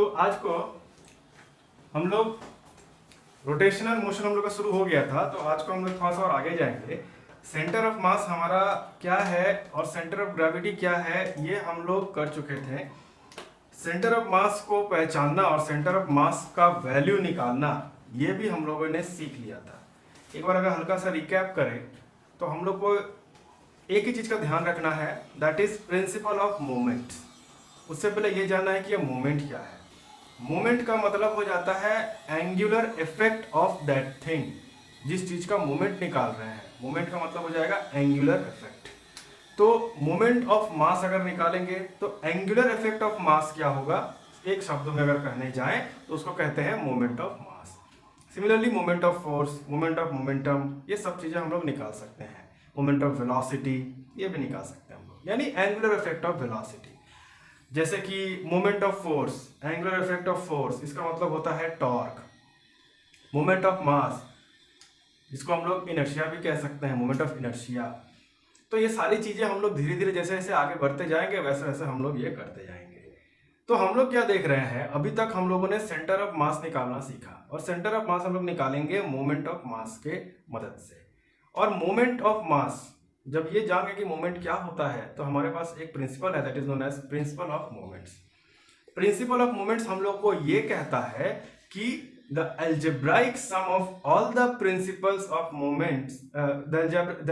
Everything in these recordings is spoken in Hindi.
तो आज को हम लोग रोटेशनल मोशन हम लोग का शुरू हो गया था, तो आज को हम लोग थोड़ा सा और आगे जाएंगे। सेंटर ऑफ मास हमारा क्या है और सेंटर ऑफ ग्रेविटी क्या है ये हम लोग कर चुके थे। सेंटर ऑफ मास को पहचानना और सेंटर ऑफ मास का वैल्यू निकालना ये भी हम लोगों ने सीख लिया था। एक बार अगर हल्का सा रिकैप करें तो हम लोग को एक ही चीज का ध्यान रखना है, that is principle of moment. उससे पहले ये जानना है कि ये मोमेंट क्या है। मोमेंट का मतलब हो जाता है angular effect of that thing. जिस चीज का मोमेंट निकाल रहे हैं, मोमेंट का मतलब हो जाएगा एंगुलर इफेक्ट। तो मोमेंट ऑफ मास अगर निकालेंगे तो एंगुलर इफेक्ट ऑफ मास क्या होगा, एक शब्द में अगर कहने जाएं तो उसको कहते हैं moment of mass. Similarly moment of force, moment of momentum, ये सब चीजें हम लोग निकाल सकते हैं। मोमेंट ऑफ वेलोसिटी ये भी निकाल सकते हैं हम लोग, यानी एंगुलर इफेक्ट ऑफ वेलोसिटी। जैसे कि moment of force, angular effect of force, इसका मतलब होता है टॉर्क। मोमेंट ऑफ मास, इसको हम लोग इनर्शिया भी कह सकते हैं, मोमेंट ऑफ इनर्शिया। तो ये सारी चीजें हम लोग धीरे धीरे जैसे जैसे आगे बढ़ते जाएंगे वैसे वैसे हम लोग ये करते जाएंगे। तो हम लोग क्या देख रहे हैं, अभी तक हम लोगों ने सेंटर ऑफ मास निकालना सीखा, और सेंटर ऑफ मास हम लोग निकालेंगे मोमेंट ऑफ मास के मदद से। और मोमेंट ऑफ मास, जब ये जान गए कि मोमेंट क्या होता है, तो हमारे पास एक प्रिंसिपल है, that is known as principle of moments. Principle of moments हम लोग को ये कहता है कि the algebraic sum of all the principles of moments, the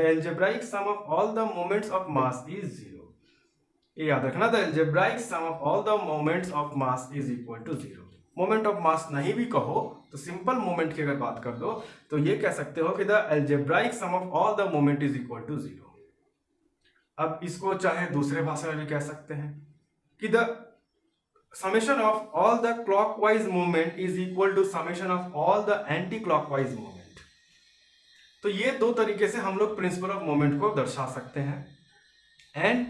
algebraic sum of all the moments of mass is zero. ये याद रखना, the algebraic sum of all the moments of mass is equal to zero. Moment of mass नहीं भी कहो तो सिंपल मोमेंट की अगर बात कर दो तो ये कह सकते हो कि the algebraic sum of all the moment is equal to zero. अब इसको चाहे दूसरे भाषा में भी कह सकते हैं कि the summation of all the clockwise movement is equal to summation of all the anti-clockwise movement. तो ये दो तरीके से हम लोग प्रिंसिपल ऑफ मोमेंट को दर्शा सकते हैं। एंड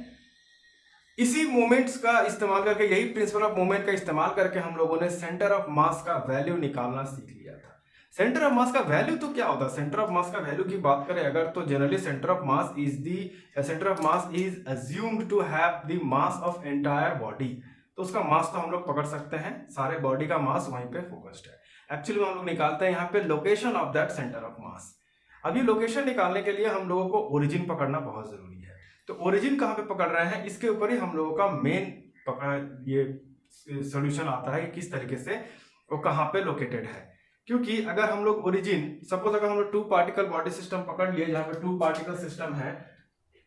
इसी मोमेंट्स का इस्तेमाल करके, यही प्रिंसिपल ऑफ मोमेंट का इस्तेमाल करके हम लोगों ने सेंटर ऑफ मास का वैल्यू निकालना सीख लिया था। सेंटर ऑफ मास का वैल्यू तो क्या होता है? सेंटर ऑफ मास का वैल्यू की बात करें अगर, तो generally centre of mass is assumed to have the mass of entire body. तो उसका मास तो हम लोग पकड़ सकते हैं, सारे बॉडी का मास वहीं पे फोकस्ड है। एक्चुअली हम लोग निकालते हैं यहाँ पे location of that centre of मास। अभी लोकेशन निकालने के लिए हम लोगों को ओरिजिन पकड़ना बहुत जरूरी है। तो ओरिजिन कहाँ पे पकड़ रहे हैं, इसके ऊपर ही हम लोगों का मेन ये सोल्यूशन आता है कि किस तरीके से वो कहाँ पे लोकेटेड है। क्योंकि अगर हम लोग ओरिजिन, सपोज अगर हम लोग 2 पार्टिकल बॉडी सिस्टम पकड़ लिए, जहाँ पे 2 पार्टिकल सिस्टम है,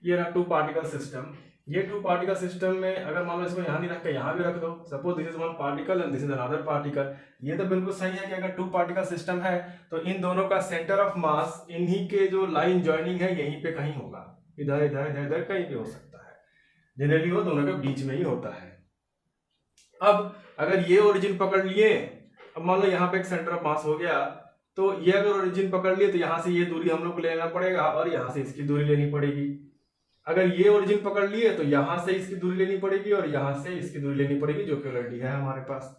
ये रहा 2 पार्टिकल सिस्टम। ये 2 पार्टिकल सिस्टम में अगर मान लो इसको यहाँ नहीं रख के यहाँ भी रख दो, suppose this is 1 particle and this is another particle, ये तो बिल्कुल सही है कि अगर 2 पार्टिकल सिस्टम है तो इन दोनों का सेंटर ऑफ मास, इन्हीं के जो लाइन ज्वाइनिंग है यहीं पे कहीं होगा, इधर इधर इधर इधर कहीं भी हो सकता है, जनरली वो दोनों के बीच में ही होता है। अब अगर ये ओरिजिन पकड़ लिए, अब मान लो यहाँ पे एक सेंटर ऑफ मास हो गया, तो ये अगर ओरिजिन पकड़ लिए तो यहाँ से ये दूरी हम लोग को लेना पड़ेगा और यहाँ से इसकी दूरी लेनी पड़ेगी। अगर ये ओरिजिन पकड़ लिए तो यहाँ से इसकी दूरी लेनी पड़ेगी और यहाँ से इसकी दूरी लेनी पड़ेगी, जो कि ऑलरेडी है हमारे पास।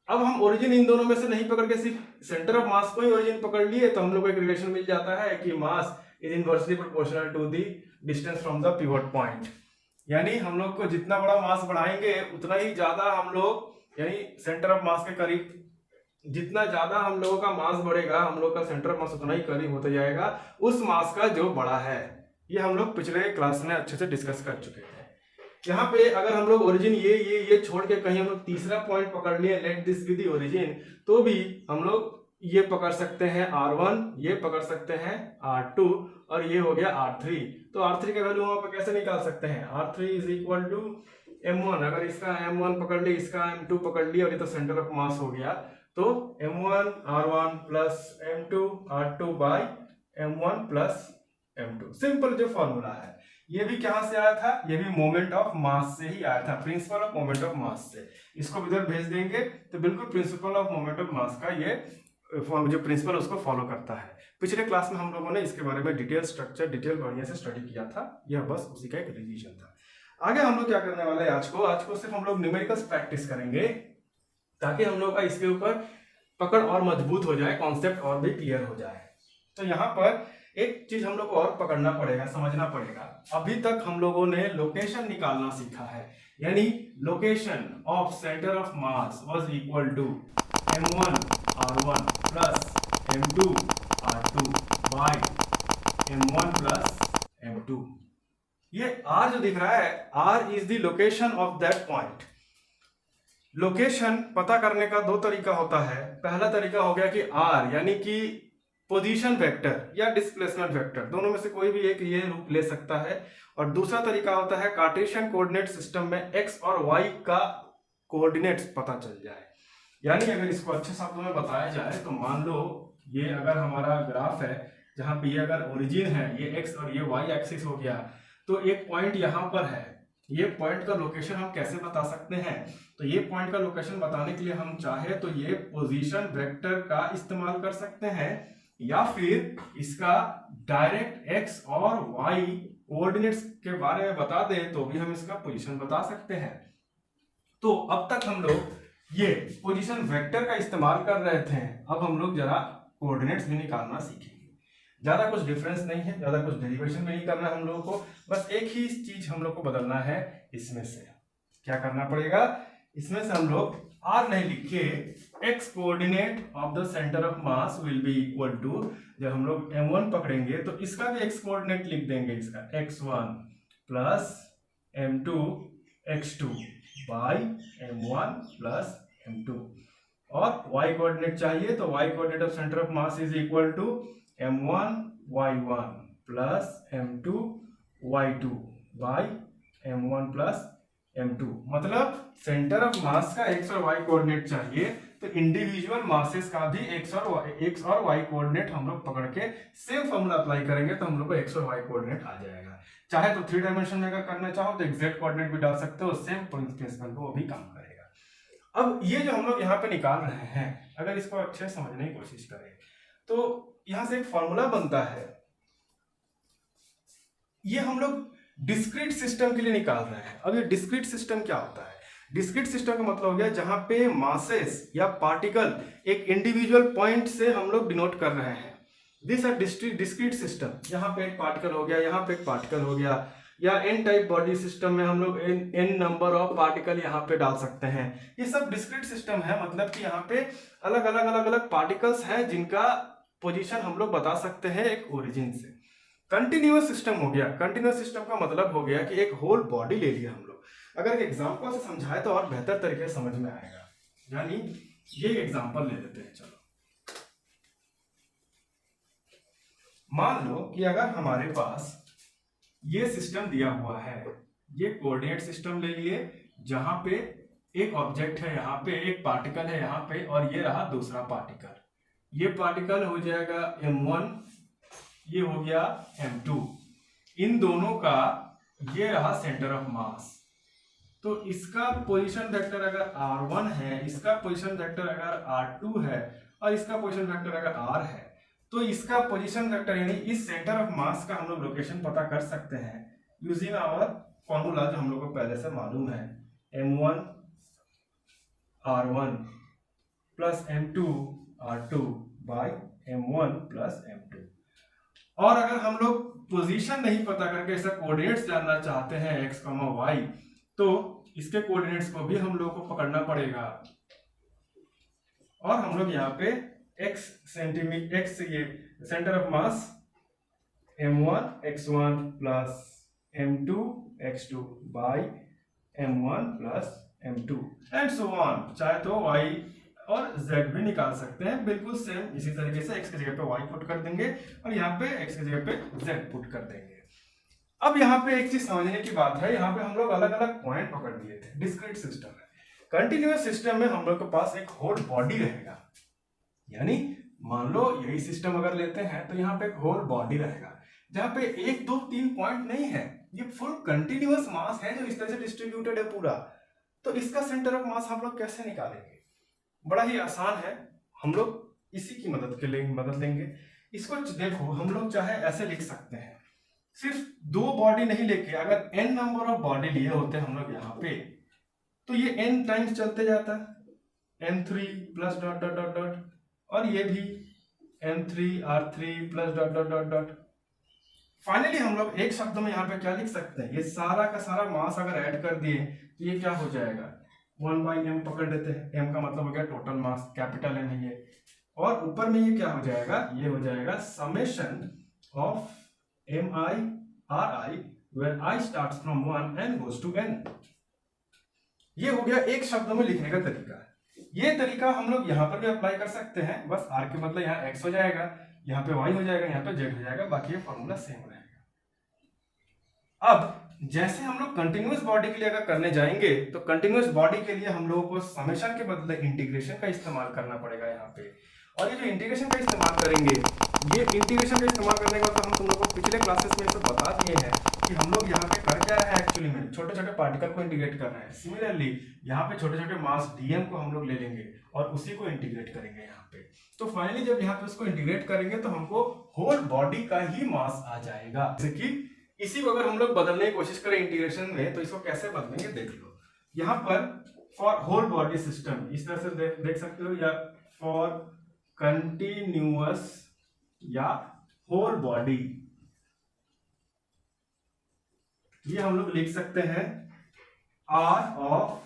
अब हम ओरिजिन इन दोनों में से नहीं पकड़ के सिर्फ सेंटर ऑफ मास को ही ओरिजिन पकड़ लिए तो हम लोग को एक रिलेशन मिल जाता है कि mass is inversely proportional to the distance from the pivot point. यानी हम लोग को जितना बड़ा मास बढ़ाएंगे उतना ही ज्यादा हम लोग, यानी सेंटर ऑफ मास के करीब, जितना ज्यादा हम लोगों का मास बढ़ेगा हम लोग का सेंटर ऑफ मास उतना ही करीब होता जाएगा उस मास का जो बड़ा है। ये हम लोग पिछले क्लास में अच्छे से डिस्कस कर चुके थे। यहाँ पे अगर हम लोग ओरिजिन ये छोड़ के कहीं हम लोग तीसरा पॉइंट पकड़ लिए, let this be the origin, तो भी हम लोग ये पकड़ सकते हैं R1, ये पकड़ सकते हैं R2 और ये हो गया R3। तो R3 का वैल्यू वहां पर कैसे निकाल सकते हैं, R3 is equal to M1। अगर इसका M1 पकड़ लिया, इसका M2 पकड़ लिया और ये तो सेंटर ऑफ मास हो गया, तो M1 R1 plus M2 R2 by M1 plus M2। Simple जो फॉर्मूला है, ये भी कहां से आया था, ये भी मोमेंट ऑफ मास से ही आया था, principle of moment of mass से। इसको इधर भेज देंगे तो बिल्कुल principle of moment of mass का ये जो प्रिंसिपल उसको फॉलो करता है। पिछले क्लास में हम लोगों ने इसके बारे में डिटेल स्ट्रक्चर, डिटेल बढ़िया से स्टडी किया था, यह बस उसी का एक रिवीजन था। आगे हम लोग क्या करने वाले हैं, आज को सिर्फ हम लोग न्यूमेरिकल्स प्रैक्टिस करेंगे ताकि हम लोग का इसके ऊपर पकड़ और मजबूत हो जाए, कॉन्सेप्ट और भी क्लियर हो जाए। तो यहाँ पर एक चीज हम लोग को और पकड़ना पड़ेगा, समझना पड़ेगा। अभी तक हम लोगों ने लोकेशन निकालना सीखा है यानी location of centre of mass was equal to m1 r1 plus m2 r2 by m1 plus m2। ये r जो दिख रहा है, r is the location of that point. Location पता करने का दो तरीका होता है। पहला तरीका हो गया कि r यानी कि पोजीशन वेक्टर या डिस्प्लेसमेंट वेक्टर, दोनों में से कोई भी एक ये रूप ले सकता है। और दूसरा तरीका होता है कार्टेशियन कोऑर्डिनेट सिस्टम में x और y का कोऑर्डिनेट्स पता चल जाए। यानी अगर इसको अच्छे शब्दों में बताया जाए तो मान लो ये अगर हमारा ग्राफ है जहां पे ये अगर ओरिजिन है, ये x और ये y एक्सिस हो गया, तो एक पॉइंट यहाँ पर है। ये पॉइंट का लोकेशन हम कैसे बता सकते हैं? तो ये पॉइंट का लोकेशन बताने के लिए हम चाहे तो ये पोजीशन वेक्टर का इस्तेमाल कर सकते हैं, या फिर इसका डायरेक्ट x और y कोऑर्डिनेट्स के बारे में बता दें तो भी हम इसका पोजीशन बता सकते हैं। तो अब तक हम लोग ये पोजीशन वेक्टर का इस्तेमाल कर रहे थे, अब हम लोग जरा कोऑर्डिनेट्स भी निकालना सीखेंगे। ज्यादा कुछ डिफरेंस नहीं है, ज्यादा कुछ डेरिवेशन भी नहीं करना है हम लोगों को, बस एक ही चीज हम लोग को बदलना है। इसमें से क्या करना पड़ेगा? इसमें से हम लोग r नहीं लिखे, x coordinate of the centre of mass will be equal to, जब हम लोग m1 पकड़ेंगे तो इसका भी x कोऑर्डिनेट लिख देंगे, इसका x1 plus m2 x2 by m1 plus m2। और y कोऑर्डिनेट चाहिए तो y coordinate of centre of mass is equal to m1 y1 plus m2 y2 by m1 plus m2। मतलब सेंटर ऑफ मास का x और y कोऑर्डिनेट चाहिए तो इंडिविजुअल मासेस का भी x और y कोऑर्डिनेट हम लोग पकड़ के सेम फॉर्मूला अप्लाई करेंगे तो हम लोग को x और y कोऑर्डिनेट आ जाएगा। चाहे तो 3 डायमेंशन में अगर करना चाहो तो एग्जैक्ट कोऑर्डिनेट भी डाल सकते हो, सेम प्रिंसिपल को वो भी काम करेगा। अब ये जो हम लोग यहाँ पे निकाल रहे हैं, अगर इसको अच्छे से समझने की कोशिश करें तो यहां से एक फॉर्मूला बनता है। ये हम लोग डिस्क्रीट सिस्टम के लिए निकाल रहे हैं। अब ये डिस्क्रीट सिस्टम क्या होता है? डिस्क्रीट सिस्टम का मतलब हो गया जहां पे मासेस या पार्टिकल एक इंडिविजुअल पॉइंट से हम लोग डिनोट कर रहे हैं। This are discrete system. यहाँ पे एक पार्टिकल हो गया, यहाँ पे एक पार्टिकल हो गया, या एन टाइप बॉडी सिस्टम में हम लोग एन नंबर ऑफ पार्टिकल यहाँ पे डाल सकते हैं। ये सब डिस्क्रीट सिस्टम है, मतलब कि यहाँ पे अलग अलग पार्टिकल्स हैं जिनका पोजीशन हम लोग बता सकते हैं एक ओरिजिन से। कंटिन्यूअस सिस्टम हो गया। कंटिन्यूअस सिस्टम का मतलब हो गया कि एक होल बॉडी ले लिया हम लोग। अगर एक एग्जांपल से समझाए तो और बेहतर तरीके से समझ में आएगा। यानी ये एग्जांपल ले लेते हैं। चलो मान लो कि अगर हमारे पास ये सिस्टम दिया हुआ है, ये कोऑर्डिनेट सिस्टम ले लिए जहां पे एक ऑब्जेक्ट है, यहाँ पे एक पार्टिकल है यहाँ पे, और ये रहा दूसरा पार्टिकल। ये पार्टिकल हो जाएगा m1, ये हो गया m2। इन दोनों का ये रहा सेंटर ऑफ मास। तो इसका पोजीशन वेक्टर अगर r1 है, इसका पोजीशन वेक्टर अगर r2 है, और इसका पोजीशन वेक्टर अगर r है, तो इसका पोजीशन वेक्टर यानी इस सेंटर ऑफ मास का हम लोग लोकेशन पता कर सकते हैं यूजिंग आवर फॉर्मूला जो हम लोग को पहले से मालूम है, m1 r1 plus m2 r2 by m1 plus m2। और अगर हम लोग पोजीशन नहीं पता करके इसका कोऑर्डिनेट्स जानना चाहते हैं x, y, तो इसके कोऑर्डिनेट्स को भी हम लोग को पकड़ना पड़ेगा। और हम लोग यहाँ पे x ये centre of mass m1 x1 plus m2 x2 by m1 plus m2 and so on. चाहे तो y और z भी निकाल सकते हैं, बिल्कुल सेम इसी तरीके से x की जगह पे y पुट कर देंगे और यहाँ पे x की जगह पे z पुट कर देंगे। अब यहाँ पे एक चीज समझने की बात है, यहाँ पे हम लोग अलग अलग पॉइंट पकड़ लिए थे। डिस्क्रीट सिस्टम है। कंटिन्यूअस सिस्टम में हम लोग के पास एक होल बॉडी रहेगा। यानी मान लो यही सिस्टम अगर लेते हैं तो यहाँ पे एक होल बॉडी रहेगा जहाँ पे 1 2 3 पॉइंट नहीं है, ये फुल कंटिन्यूअस मास है जो इस तरह से डिस्ट्रीब्यूटेड है पूरा। तो इसका सेंटर ऑफ मास हम लोग कैसे निकालेंगे? बड़ा ही आसान है, हम लोग इसी की मदद लेंगे। इसको देखो, हम लोग चाहे ऐसे लिख सकते हैं, सिर्फ 2 बॉडी नहीं लेके अगर n नंबर ऑफ बॉडी लिए होते हम लोग यहाँ पे, तो ये n टाइम्स चलते जाता है, m3 plus dot dot dot dot, और ये भी m3 r3 plus dot dot dot dot. Finally हम लोग एक शब्द में यहाँ पे क्या लिख सकते हैं? ये सारा का सारा मास अगर ऐड कर दिए ये क्या हो जाएगा 1/m पकड़ लेते हैं, m का मतलब हो गया टोटल मास, कैपिटल M है ये, और ऊपर में ये क्या हो जाएगा, ये हो जाएगा summation of mi/ri where I starts from 1 and goes to n। ये हो गया एक शब्द में लिखने का तरीका। ये तरीका हम लोग यहाँ पर भी अप्लाई कर सकते हैं, बस r के मतलब यहाँ x हो जाएगा, यहाँ पे y हो जाएगा, यहाँ पे z हो जाएगा, बाकी ये फॉर्मूला सेम रहेगा। अब जैसे हम लोग कंटिन्यूअस बॉडी के लिए अगर करने जाएंगे तो कंटिन्यूअस बॉडी के लिए हम लोगों को समेशन के बदले इंटीग्रेशन का इस्तेमाल करना पड़ेगा यहाँ पे। और ये जो इंटीग्रेशन का इस्तेमाल करेंगे, ये इंटीग्रेशन का इस्तेमाल करने का तो हम तुम लोग को पिछले क्लासेस में तो बता दिए हैं कि हम लोग यहाँ पे कर क्या रहे हैं, एक्चुअली में छोटे छोटे पार्टिकल को इंटीग्रेट कर रहे हैं। सिमिलरली यहाँ पे छोटे छोटे मास dm को हम लोग ले लेंगे और उसी को इंटीग्रेट करेंगे यहाँ पे। तो फाइनली जब यहाँ पे उसको इंटीग्रेट करेंगे तो हमको होल बॉडी का ही मास आ जाएगा। जैसे कि इसी को अगर हम लोग बदलने की कोशिश करें इंटीग्रेशन में, तो इसको कैसे बदलेंगे देख लो। यहाँ पर फॉर होल बॉडी सिस्टम इस तरह से देख सकते हो, या फॉर कंटिन्यूअस या होल बॉडी, ये हम लोग लिख सकते हैं r of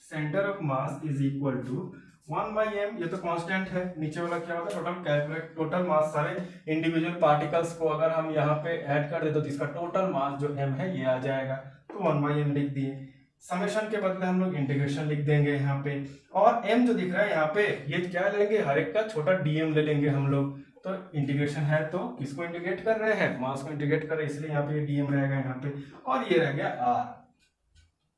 centre of mass is equal to 1/m। ये तो कांस्टेंट है, नीचे वाला क्या होगा टोटल कैलकुलेट, टोटल मास सारे इंडिविजुअल पार्टिकल्स को अगर हम यहाँ पे ऐड कर दे तो इसका टोटल मास जो m है ये आ जाएगा, तो 1/m लिख दिए। समेशन के बदले हम लोग इंटीग्रेशन लिख देंगे यहाँ पे, और m जो दिख रहा है यहाँ पे ये क्या लेंगे, हर एक का छोटा dm ले लेंगे हम लोग। तो इंटीग्रेशन है तो किसको इंटीग्रेट कर रहे हैं, मास को इंटीग्रेट कर रहे हैं, इसलिए यहाँ पे dm रहेगा यहाँ पे, और ये रह गया r,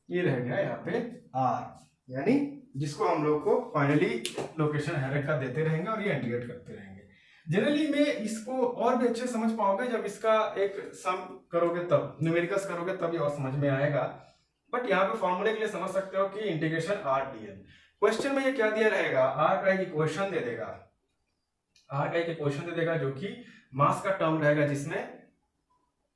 ये रह गया यहाँ पे r, यानी जिसको हम लोग को फाइनली लोकेशन हर एक का देते रहेंगे और ये इंटीग्रेट करते रहेंगे। जनरली में इसको और भी अच्छे समझ पाओगे जब इसका एक सम करोगे, तब न्यूमेरिकल्स करोगे तब ये और समझ में आएगा। बट यहाँ पे फॉर्मूले के लिए समझ सकते हो कि इंटीग्रेशन r dn। क्वेश्चन में ये क्या दिया रहेगा, r का एक इक्वेशन दे देगा, r का एक इक्वेशन दे देगा जो कि मास का टर्म रहेगा,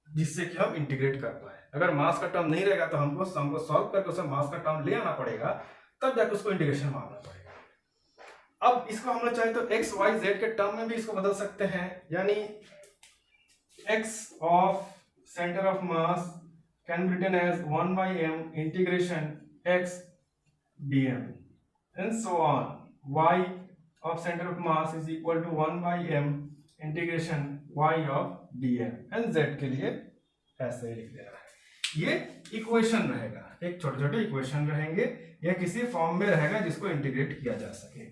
जिससे कि हम इंटीग्रेट कर पाए। अगर मास का टर्म नहीं रहेगा तो हमको सम को सॉल्व करके उसमें मास का टर्म ले आना पड़ेगा, तब जाकर उसको इंटीग्रेशन मारना पड़ेगा। अब इसको हम लोग चाहे तो x y z के टर्म में भी इसको बदल सकते हैं, यानी x of centre of mass can be written as 1/m integration x dm and so on। y of center of mass is equal to 1/m integration y of dm and z के लिए ऐसे ही लिख देना है। ये इक्वेशन रहेगा, एक छोटे छोटे इक्वेशन रहेंगे या किसी फॉर्म में रहेगा जिसको इंटीग्रेट किया जा सके।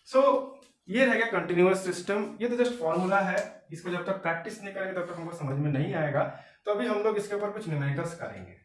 सो ये रहेगा कंटिन्यूअस सिस्टम। ये तो जस्ट फॉर्मूला है, इसको जब तक प्रैक्टिस नहीं करेंगे तब तक हमको समझ में नहीं आएगा। तो अभी हम लोग इसके ऊपर कुछ न्यूमेरिकल्स करेंगे।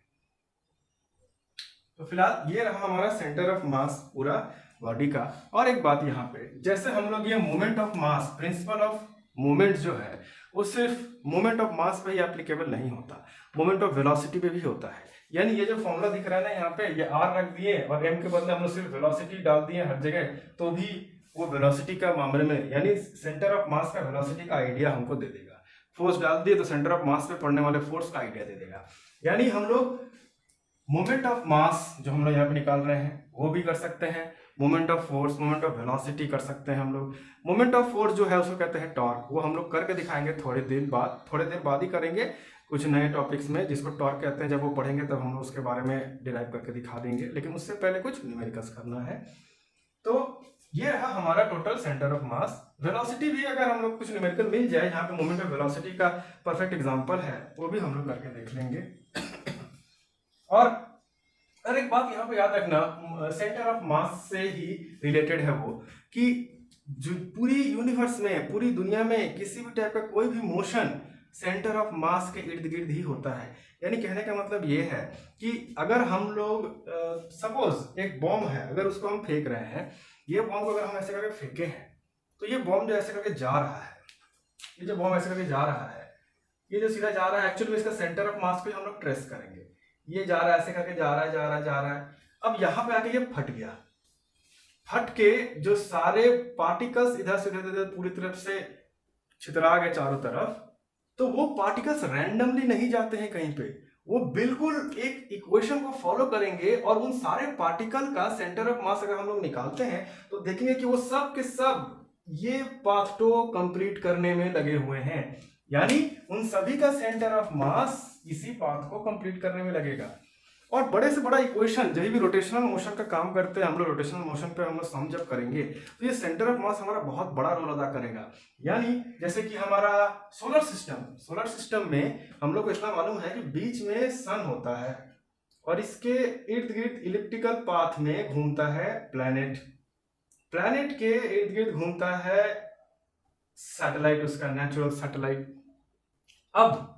तो फिलहाल ये रहा हमारा सेंटर ऑफ मास पूरा बॉडी का। और एक बात यहाँ पे, जैसे हम लोग ये moment of mass, principle of moment जो है वो सिर्फ मोमेंट ऑफ मास पे ही एप्लीकेबल नहीं होता, मोमेंट ऑफ वेलोसिटी पे भी होता है। यानी ये जो फॉर्मूला दिख रहा है ना यहाँ पे, ये r रख दिए और m के बदले हम लोग सिर्फ वेलोसिटी डाल दिए हर जगह, तो भी वो वेलोसिटी का मामले में, यानी सेंटर ऑफ मास का वेलोसिटी का आइडिया हमको दे देगा। फोर्स डाल दिए तो सेंटर ऑफ मास पे पड़ने वाले फोर्स का आइडिया दे देगा। यानी हम लोग मोमेंट ऑफ मास जो हम लोग यहाँ पे निकाल रहे हैं वो भी कर सकते हैं, moment of force, moment of velocity कर सकते हैं हम लोग। मोमेंट ऑफ फोर्स जो है उसको कहते हैं टॉर्क, वो हम लोग करके दिखाएंगे थोड़ी देर बाद ही करेंगे कुछ नए टॉपिक्स में, जिसको टॉर्क कहते हैं। जब वो पढ़ेंगे तब हम लोग उसके बारे में डिराइव करके दिखा देंगे, लेकिन उससे पहले कुछ न्यूमेरिकल्स करना है। तो ये रहा हमारा total centre of mass. Velocity भी अगर हम लोग कुछ न्यूमेरिकल मिल जाए, यहाँ पे मोमेंट ऑफ वेलोसिटी का परफेक्ट एग्जांपल है, वो भी हम लोग करके देख लेंगे। और एक बात यहाँ पे याद रखना, सेंटर ऑफ मास से ही रिलेटेड है वो, कि जो पूरी यूनिवर्स में, पूरी दुनिया में किसी भी टाइप का कोई भी मोशन सेंटर ऑफ मास के इर्द गिर्द ही होता है। यानी कहने का मतलब ये है कि अगर हम लोग सपोज एक बॉम्ब है, अगर उसको हम फेंक रहे हैं, ये बॉम्ब को अगर हम ऐसे करके फेंके हैं तो ये बॉम्ब जो ऐसे करके जा रहा है, ये जो बॉम्ब ऐसे करके जा रहा है, ये जो सीधा जा रहा है, एक्चुअली इसका सेंटर ऑफ मास को हम लोग ट्रेस करेंगे। ये जा रहा है, ऐसे करके जा रहा है। अब यहाँ पे आके ये फट गया, फट के जो सारे पार्टिकल्स इधर से उधर पूरी तरफ से छितरा गए चारों तरफ, तो वो पार्टिकल्स रैंडमली नहीं जाते हैं कहीं पे, वो बिल्कुल एक इक्वेशन को फॉलो करेंगे और उन सारे पार्टिकल का सेंटर ऑफ मास अगर हम लोग निकालते हैं तो देखेंगे कि वो सब के सब ये पाथ को कंप्लीट करने में लगे हुए हैं। यानी उन सभी का सेंटर ऑफ मास इसी पाथ को कंप्लीट करने में लगेगा। और बड़े से बड़ा इक्वेशन जब भी रोटेशनल मोशन का काम करते हैं हम लोग, रोटेशनल मोशन पे हम लोग सम जब करेंगे तो ये सेंटर ऑफ मास हमारा बहुत बड़ा रोल अदा करेगा। यानी जैसे कि हमारा सोलर सिस्टम में हम लोग को इतना मालूम है कि बीच में सन होता है और इसके इर्द गिर्द इलिप्टिकल पाथ में घूमता है प्लैनेट, प्लैनेट के इर्द गिर्द घूमता है सैटेलाइट, उसका नेचुरल सैटेलाइट। अब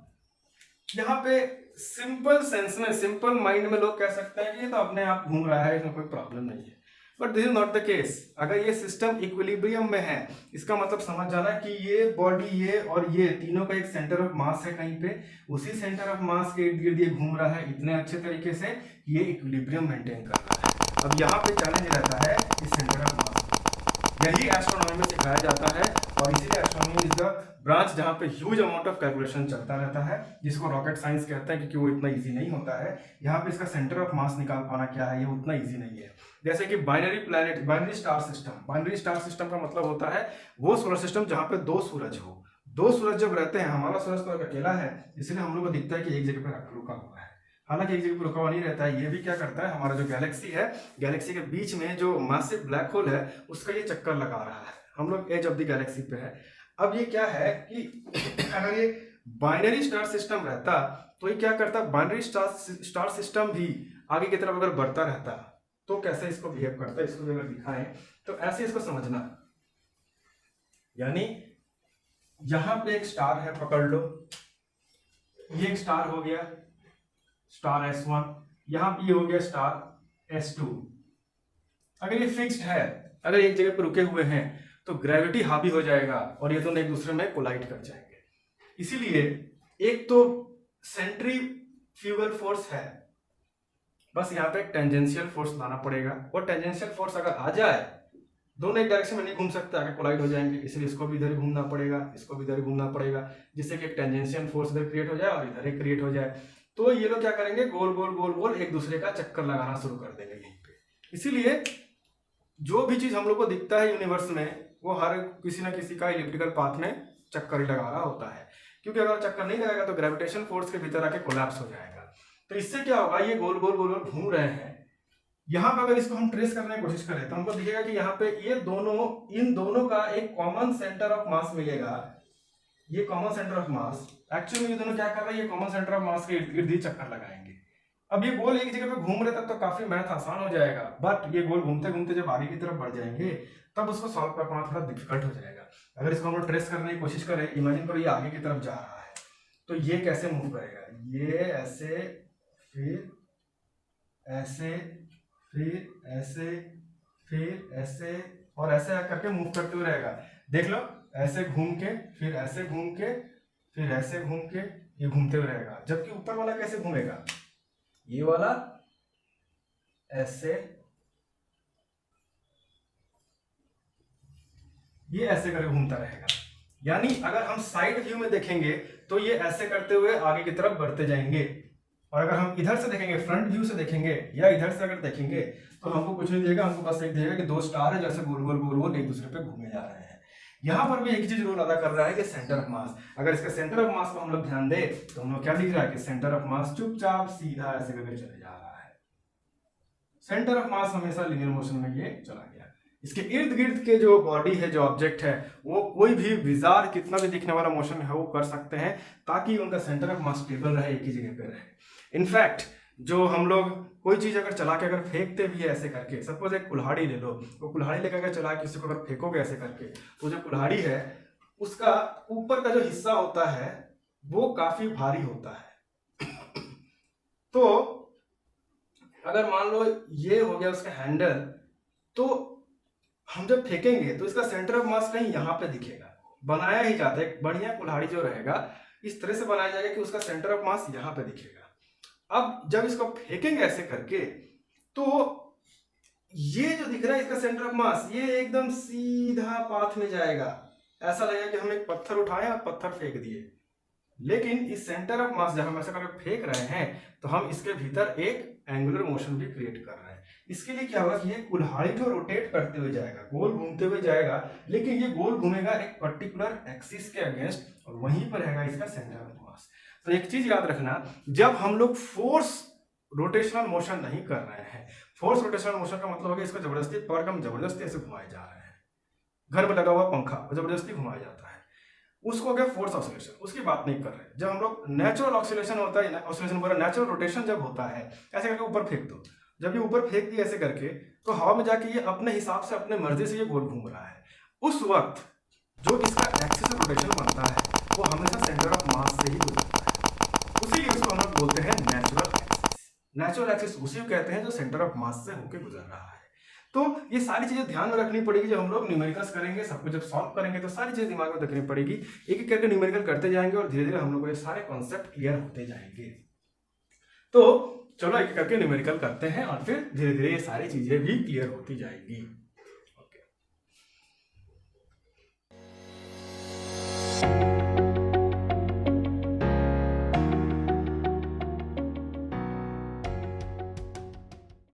यहाँ पे सिंपल सेंस में, सिंपल माइंड में लोग कह सकते हैं कि ये तो अपने आप घूम रहा है, इसमें कोई प्रॉब्लम नहीं है, but this is not the case. अगर ये सिस्टम इक्विलिब्रियम में है, इसका मतलब समझ जाना कि ये बॉडी, ये और ये तीनों का एक सेंटर ऑफ मास है कहीं पे, उसी सेंटर ऑफ मास के इर्द गिर्द ये घूम रहा है इतने अच्छे तरीके से ये इक्विलिब्रियम मेंटेन कर रहा है। अब यहाँ पे चैलेंज रहता है कि सेंटर ऑफ मास, यही एस्ट्रोनॉमी में सिखाया जाता है और इसीलिए एस्ट्रोनॉमी इज द ब्रांच जहाँ पे ह्यूज अमाउंट ऑफ कैलकुलेशन चलता रहता है, जिसको रॉकेट साइंस कहते हैं, क्योंकि वो इतना इजी नहीं होता है। यहाँ पे इसका सेंटर ऑफ मास निकाल पाना क्या है, ये उतना इजी नहीं है। जैसे कि binary planet, binary star system का मतलब होता है वो सोलर सिस्टम जहाँ पे दो सूरज हो। दो सूरज जब रहते हैं, हमारा सूरज तो अकेला है, इसलिए हम लोग को दिखता है कि एक जगह पे रुका हुआ है, हालांकि एक जगह पर रुका हुआ नहीं रहता है। ये भी क्या करता है, हमारा जो गैलेक्सी है, गैलेक्सी के बीच में जो मैसिव ब्लैक होल है उसका ये चक्कर लगा रहा है, हम लोग एज ऑफ द गैलेक्सी पे है। अब ये क्या है कि अगर ये बाइनरी स्टार सिस्टम रहता तो ये क्या करता, बाइनरी स्टार सिस्टम भी आगे की तरफ अगर बढ़ता रहता तो कैसे इसको बिहेव करता है, इसको अगर दिखाएं तो ऐसे इसको समझना। यानी यहां पे एक स्टार है, पकड़ लो, ये एक स्टार हो गया, स्टार S1, यहां पे ये हो गया स्टार S2। अगर ये फिक्स्ड है, अगर एक जगह पर रुके हुए हैं तो ग्रेविटी हावी हो जाएगा और ये दोनों एक दूसरे में कोलाइड कर जाएंगे। इसीलिए एक तो सेंट्रीफ्यूगल फोर्स है, बस यहाँ पे एक टेंजेंशियल फोर्स लाना पड़ेगा, और टेंजेंशियल फोर्स अगर आ जाए, दोनों एक डायरेक्शन में नहीं घूम सकते, आगे कोलाइड हो जाएंगे, इसलिए इसको भी इधर ही घूमना पड़ेगा, इसको भी इधर ही घूमना पड़ेगा, जिससे कि एक टेंजेंशियल फोर्स इधर क्रिएट हो जाए और इधर ही क्रिएट हो जाए। तो ये लोग क्या करेंगे, गोल गोल गोल गोल एक दूसरे का चक्कर लगाना शुरू कर देंगे यहीं पे। इसीलिए जो भी चीज हम लोग को दिखता है यूनिवर्स में, वो हर किसी ना किसी का इलिप्टिकल पाथ में चक्कर ही लगा रहा होता है, क्योंकि अगर चक्कर नहीं लगाएगा तो ग्रेविटेशन फोर्स के भीतर आके कोलैप्स हो जाएगा। तो इससे क्या होगा, ये गोल गोल गोल गोल घूम रहे हैं। यहाँ पे अगर इसको हम ट्रेस करने की कोशिश करें तो हमको दिखेगा कि यहाँ पे ये दोनों, इन दोनों का एक कॉमन सेंटर ऑफ मास मिलेगा। ये common centre of mass, actually ये दोनों क्या कर रहे हैं, ये कॉमन सेंटर ऑफ मास के इर्द गिर्द चक्कर लगाएंगे। अब ये गोल एक जगह पे घूम रहे तब तो काफी मैथ आसान हो जाएगा, बट ये गोल घूमते घूमते जब आगे की तरफ बढ़ जाएंगे तब उसको सॉल्व कर पाना थोड़ा डिफिकल्ट हो जाएगा। अगर इसको हम लोग ट्रेस करने की कोशिश करें, इमेजिन करो ये आगे की तरफ जा रहा है, तो ये कैसे मूव करेगा, ये ऐसे, फिर ऐसे, फिर ऐसे, फिर ऐसे और ऐसे करके मूव करते हुए रहेगा। देख लो, ऐसे घूम के, फिर ऐसे घूम के, फिर ऐसे घूम के, ये घूमते हुए रहेगा। जबकि ऊपर वाला कैसे घूमेगा, ये वाला ऐसे, ये ऐसे करके घूमता रहेगा। यानी अगर हम साइड व्यू में देखेंगे तो ये ऐसे करते हुए आगे की तरफ बढ़ते जाएंगे, और अगर हम इधर से देखेंगे, फ्रंट व्यू से देखेंगे या इधर से अगर देखेंगे तो हमको कुछ नहीं दिखेगा, हमको बस एक दिखेगा कि दो स्टार है जैसे गोल गोल गोल गोल एक दूसरे पे घूमे जा रहे हैं। यहाँ पर भी एक चीज रोल अदा कर रहा है कि सेंटर ऑफ मास। अगर इसका सेंटर ऑफ मास को हम लोग ध्यान दे तो हम लोग क्या दिख रहा है कि सेंटर ऑफ मास चुपचाप सीधा ऐसे करके चले जा रहा है। सेंटर ऑफ मास हमेशा लीनियर मोशन में ये चला गया। इसके इर्द गिर्द के जो बॉडी है, जो ऑब्जेक्ट है, वो कोई भी विजार कितना भी दिखने वाला मोशन है वो कर सकते हैं, ताकि उनका सेंटर ऑफ मास स्टेबल रहे, एक ही जगह पे रहे। इनफैक्ट जो हम लोग कोई चीज अगर चला के अगर फेंकते भी है ऐसे करके, सपोज एक कुल्हाड़ी ले लो, वो कुल्हाड़ी लेकर अगर चला किसी को अगर फेंकोगे ऐसे करके, तो जो कुल्हाड़ी है उसका ऊपर का जो हिस्सा होता है वो काफी भारी होता है। तो अगर मान लो ये हो गया उसका हैंडल, तो हम जब फेंकेंगे तो इसका सेंटर ऑफ मास कहीं यहाँ पे दिखेगा। बनाया ही जाता है, एक बढ़िया कुल्हाड़ी जो रहेगा इस तरह से बनाया जाएगा कि उसका सेंटर ऑफ मास यहाँ पे दिखेगा। अब जब इसको फेंकेंगे ऐसे करके तो ये जो दिख रहा है इसका सेंटर ऑफ मास, ये एकदम सीधा पाथ में जाएगा। ऐसा लगेगा कि हम एक पत्थर उठाए और पत्थर फेंक दिए, लेकिन इस सेंटर ऑफ मास जब हम ऐसा करके फेंक रहे हैं तो हम इसके भीतर एक एंगुलर मोशन भी क्रिएट कर रहे हैं। इसके लिए क्या होगा कि ये कुल्हाड़ी तो रोटेट करते हुए जाएगा, गोल घूमते हुए जाएगा, लेकिन ये गोल घूमेगा एक पर्टिकुलर एक्सिस के अगेंस्ट, और वहीं पर रहेगा इसका सेंटर ऑफ मास। तो एक चीज याद रखना, जब हम लोग फोर्स रोटेशनल मोशन नहीं कर रहे हैं। फोर्स रोटेशनल मोशन का मतलब हो गया इसको जबरदस्ती पावर का हम जबरदस्ती ऐसे घुमाए जा रहे हैं। घर में लगा हुआ पंखा जबरदस्ती घुमाया जाता है, उसको हो गया फोर्स ऑसिलेशन, उसकी बात नहीं कर रहे। जब हम लोग नेचुरल ऑसिलेशन होता है, ऑसिलेशन बोला नेचुरल रोटेशन जब होता है, ऐसे करके ऊपर फेंक दो, जब ये ऊपर फेंक दिया ऐसे करके तो हवा में जाके ये अपने हिसाब से अपने मर्जी से ये गोल घूम रहा है। उस वक्त जो इसका एक्सिस ऑफ रोटेशन बनता है वो हमेशा सेंटर ऑफ मास से ही गुजरता है, उसी लिए उसको हम लोग बोलते हैं नेचुरल एक्सिस। नेचुरल एक्सिस उसी को कहते हैं जो सेंटर ऑफ मास से होकर गुजर रहा है। तो ये सारी चीजें ध्यान में रखनी पड़ेगी जब हम लोग न्यूमेरिकल्स करेंगे, सब कुछ जब सॉल्व करेंगे तो सारी चीजें दिमाग में रखनी पड़ेगी। एक एक करके न्यूमेरिकल करते जाएंगे और धीरे धीरे हम लोग को ये सारे कॉन्सेप्ट क्लियर होते जाएंगे। तो चलो एक एक करके न्यूमेरिकल करते हैं और फिर धीरे धीरे ये सारी चीजें भी क्लियर होती जाएंगी।